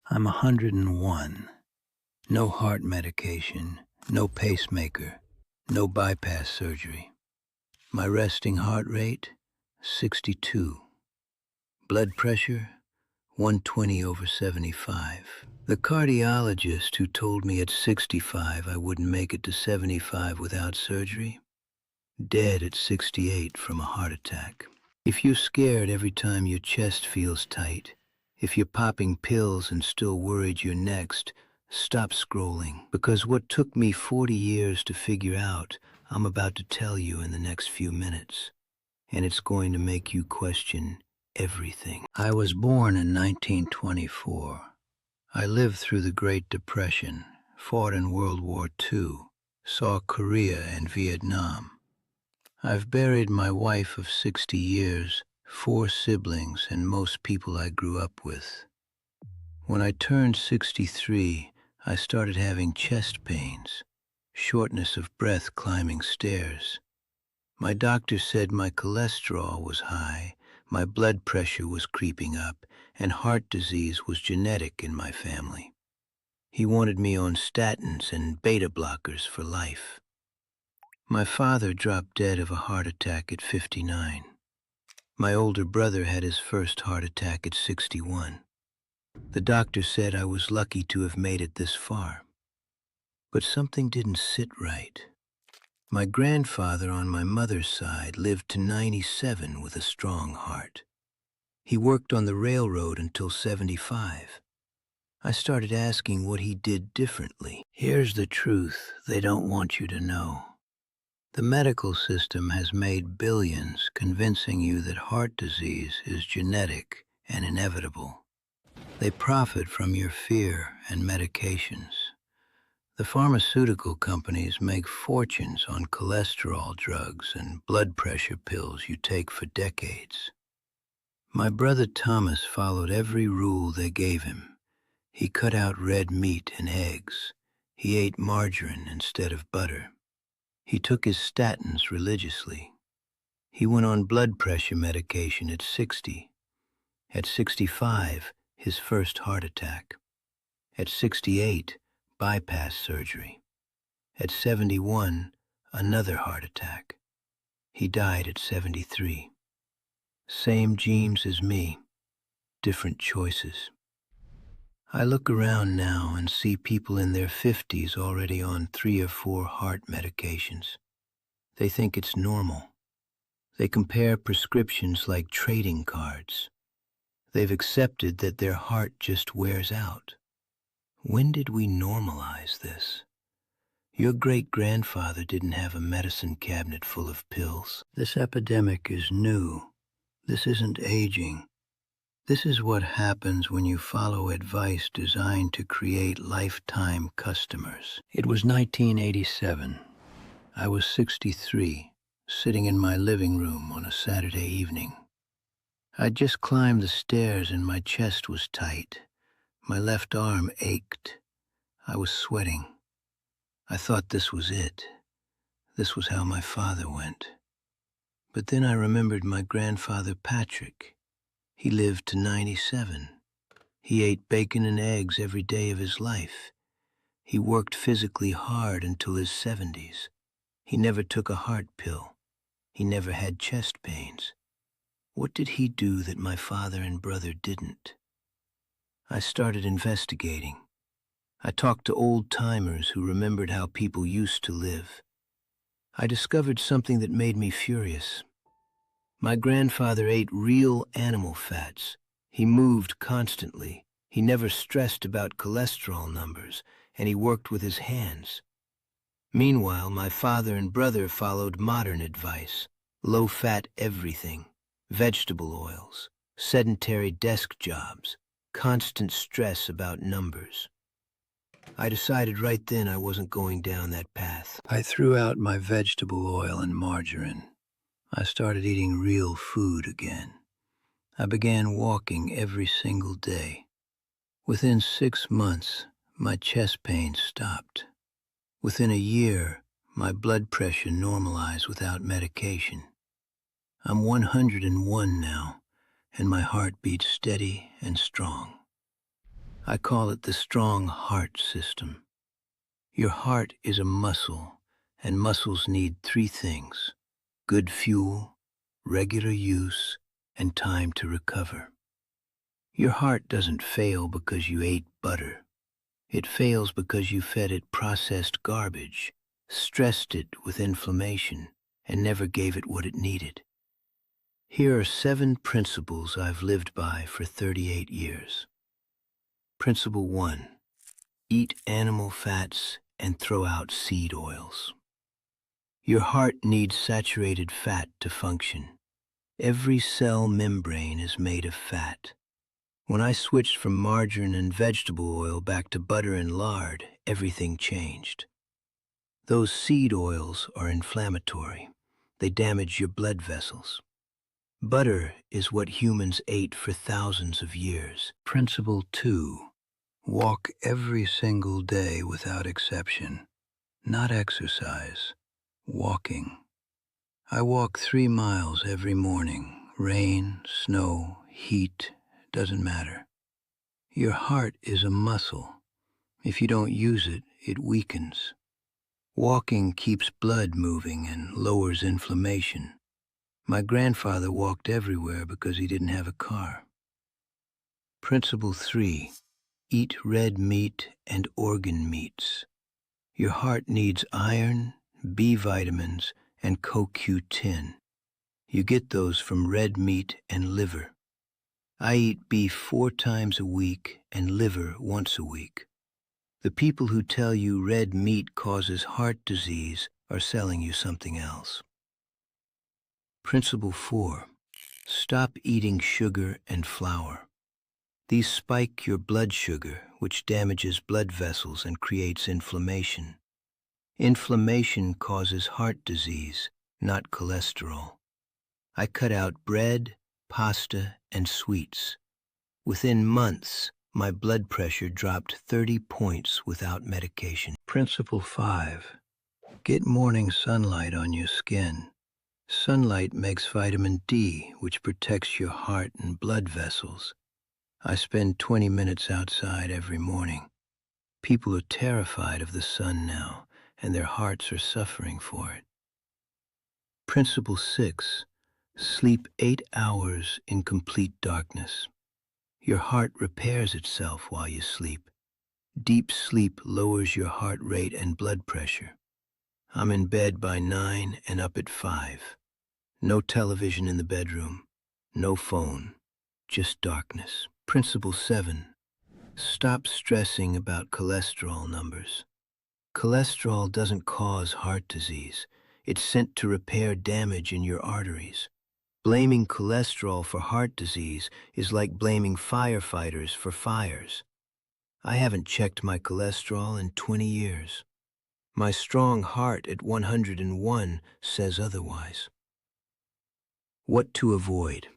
I'm 101. No heart medication, no pacemaker, no bypass surgery. My resting heart rate, 62. Blood pressure, 120/75. The cardiologist who told me at 65 I wouldn't make it to 75 without surgery, dead at 68 from a heart attack. If you're scared every time your chest feels tight, if you're popping pills and still worried you're next, stop scrolling, because what took me 40 years to figure out, I'm about to tell you in the next few minutes, and it's going to make you question everything. I was born in 1924. I lived through the Great Depression, fought in World War II, saw Korea and Vietnam. I've buried my wife of 60 years, 4 siblings, and most people I grew up with. When I turned 63, I started having chest pains, shortness of breath climbing stairs. My doctor said my cholesterol was high, my blood pressure was creeping up, and heart disease was genetic in my family. He wanted me on statins and beta blockers for life. My father dropped dead of a heart attack at 59. My older brother had his first heart attack at 61. The doctor said I was lucky to have made it this far. But something didn't sit right. My grandfather on my mother's side lived to 97 with a strong heart. He worked on the railroad until 75. I started asking what he did differently. Here's the truth they don't want you to know. The medical system has made billions convincing you that heart disease is genetic and inevitable. They profit from your fear and medications. The pharmaceutical companies make fortunes on cholesterol drugs and blood pressure pills you take for decades. My brother Thomas followed every rule they gave him. He cut out red meat and eggs. He ate margarine instead of butter. He took his statins religiously. He went on blood pressure medication at 60. At 65, his first heart attack. At 68, bypass surgery. At 71, another heart attack. He died at 73. Same genes as me, different choices. I look around now and see people in their 50s already on 3 or 4 heart medications. They think it's normal. They compare prescriptions like trading cards. They've accepted that their heart just wears out. When did we normalize this? Your great-grandfather didn't have a medicine cabinet full of pills. This epidemic is new. This isn't aging. This is what happens when you follow advice designed to create lifetime customers. It was 1987. I was 63, sitting in my living room on a Saturday evening. I'd just climbed the stairs and my chest was tight. My left arm ached. I was sweating. I thought this was it. This was how my father went. But then I remembered my grandfather Patrick. He lived to 97. He ate bacon and eggs every day of his life. He worked physically hard until his 70s. He never took a heart pill. He never had chest pains. What did he do that my father and brother didn't? I started investigating. I talked to old-timers who remembered how people used to live. I discovered something that made me furious. My grandfather ate real animal fats. He moved constantly. He never stressed about cholesterol numbers, and he worked with his hands. Meanwhile, my father and brother followed modern advice. Low-fat everything, vegetable oils, sedentary desk jobs, constant stress about numbers. I decided right then I wasn't going down that path. I threw out my vegetable oil and margarine. I started eating real food again. I began walking every single day. Within 6 months, my chest pain stopped. Within a year, my blood pressure normalized without medication. I'm 101 now, and my heart beats steady and strong. I call it the strong heart system. Your heart is a muscle, and muscles need three things: good fuel, regular use, and time to recover. Your heart doesn't fail because you ate butter. It fails because you fed it processed garbage, stressed it with inflammation, and never gave it what it needed. Here are 7 principles I've lived by for 38 years. Principle 1. Eat animal fats and throw out seed oils. Your heart needs saturated fat to function. Every cell membrane is made of fat. When I switched from margarine and vegetable oil back to butter and lard, everything changed. Those seed oils are inflammatory. They damage your blood vessels. Butter is what humans ate for thousands of years. Principle 2. Walk every single day without exception. Not exercise, walking. I walk 3 miles every morning. Rain, snow, heat, doesn't matter. Your heart is a muscle. If you don't use it, it weakens. Walking keeps blood moving and lowers inflammation. My grandfather walked everywhere because he didn't have a car. Principle 3. Eat red meat and organ meats. Your heart needs iron, B vitamins, and CoQ10. You get those from red meat and liver. I eat beef 4 times a week and liver once a week. The people who tell you red meat causes heart disease are selling you something else. Principle 4. Stop eating sugar and flour. These spike your blood sugar, which damages blood vessels and creates inflammation. Inflammation causes heart disease, not cholesterol. I cut out bread, pasta, and sweets. Within months, my blood pressure dropped 30 points without medication. Principle 5. Get morning sunlight on your skin. Sunlight makes vitamin D, which protects your heart and blood vessels. I spend 20 minutes outside every morning. People are terrified of the sun now, and their hearts are suffering for it. Principle 6. Sleep 8 hours in complete darkness. Your heart repairs itself while you sleep. Deep sleep lowers your heart rate and blood pressure. I'm in bed by 9 and up at 5. No television in the bedroom, no phone, just darkness. Principle 7. Stop stressing about cholesterol numbers. Cholesterol doesn't cause heart disease. It's sent to repair damage in your arteries. Blaming cholesterol for heart disease is like blaming firefighters for fires. I haven't checked my cholesterol in 20 years. My strong heart at 101 says otherwise. What to avoid?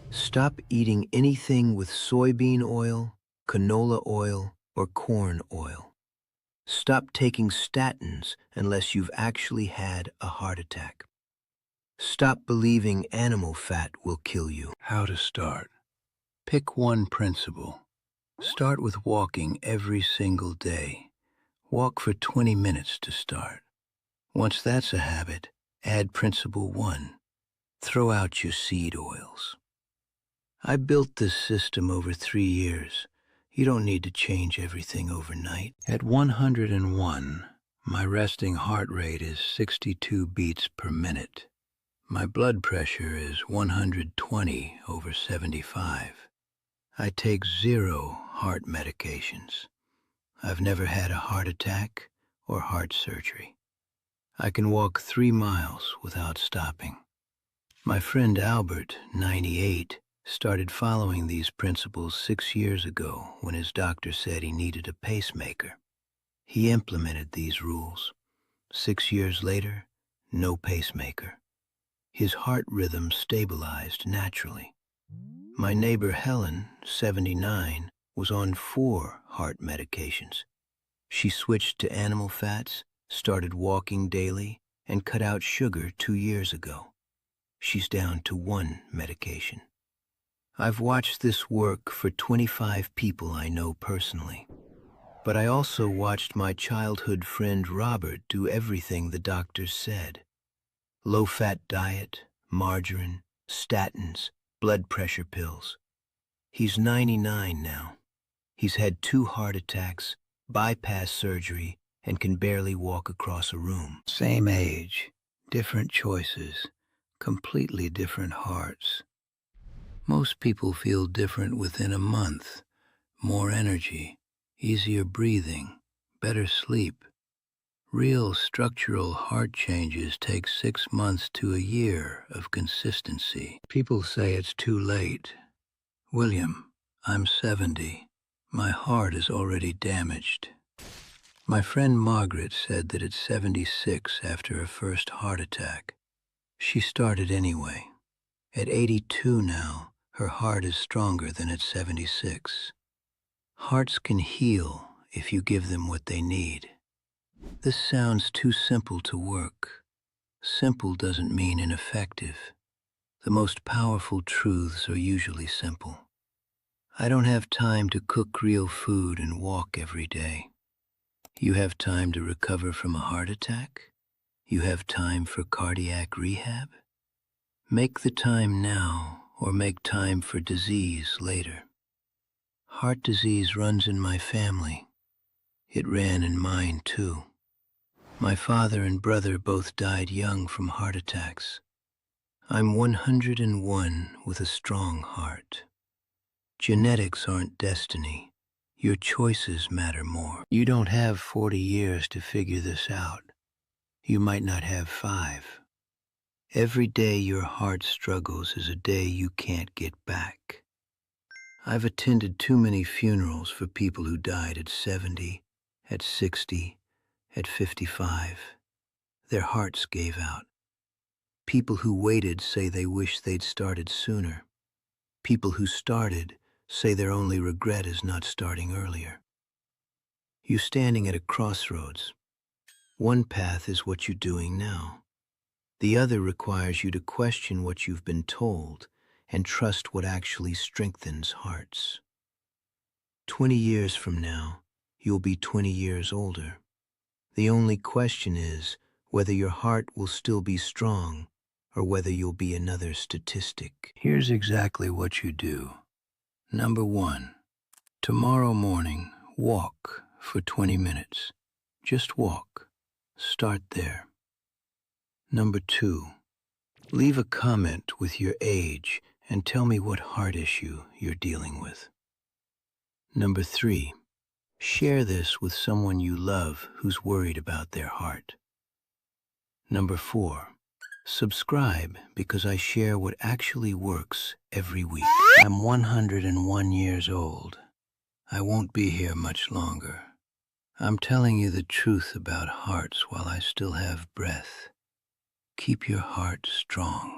Stop eating anything with soybean oil, canola oil, or corn oil. Stop taking statins unless you've actually had a heart attack. Stop believing animal fat will kill you. How to start? Pick one principle. Start with walking every single day. Walk for 20 minutes to start. Once that's a habit, add principle 1. Throw out your seed oils. I built this system over 3 years. You don't need to change everything overnight. At 101, my resting heart rate is 62 beats per minute. My blood pressure is 120/75. I take 0 heart medications. I've never had a heart attack or heart surgery. I can walk 3 miles without stopping. My friend Albert, 98, started following these principles 6 years ago when his doctor said he needed a pacemaker. He implemented these rules. 6 years later, no pacemaker. His heart rhythm stabilized naturally. My neighbor Helen, 79, was on 4 heart medications. She switched to animal fats, started walking daily, and cut out sugar 2 years ago. She's down to 1 medication. I've watched this work for 25 people I know personally. But I also watched my childhood friend Robert do everything the doctors said. Low-fat diet, margarine, statins, blood pressure pills. He's 99 now. He's had 2 heart attacks, bypass surgery, and can barely walk across a room. Same age, different choices, completely different hearts. Most people feel different within a month. More energy, easier breathing, better sleep. Real structural heart changes take 6 months to a year of consistency. People say it's too late. William, I'm 70. My heart is already damaged. My friend Margaret said that at 76 after her first heart attack. She started anyway. At 82 now, her heart is stronger than at 76. Hearts can heal if you give them what they need. This sounds too simple to work. Simple doesn't mean ineffective. The most powerful truths are usually simple. I don't have time to cook real food and walk every day. You have time to recover from a heart attack? You have time for cardiac rehab? Make the time now, or make time for disease later. Heart disease runs in my family. It ran in mine too. My father and brother both died young from heart attacks. I'm 101 with a strong heart. Genetics aren't destiny. Your choices matter more. You don't have 40 years to figure this out. You might not have 5. Every day your heart struggles is a day you can't get back. I've attended too many funerals for people who died at 70, at 60, at 55. Their hearts gave out. People who waited say they wish they'd started sooner. People who started say their only regret is not starting earlier. You're standing at a crossroads. One path is what you're doing now. The other requires you to question what you've been told and trust what actually strengthens hearts. 20 years from now, you'll be 20 years older. The only question is whether your heart will still be strong or whether you'll be another statistic. Here's exactly what you do. Number 1, tomorrow morning, walk for 20 minutes. Just walk. Start there. Number 2, leave a comment with your age and tell me what heart issue you're dealing with. Number 3, share this with someone you love who's worried about their heart. Number 4, subscribe because I share what actually works every week. I'm 101 years old. I won't be here much longer. I'm telling you the truth about hearts while I still have breath. Keep your heart strong.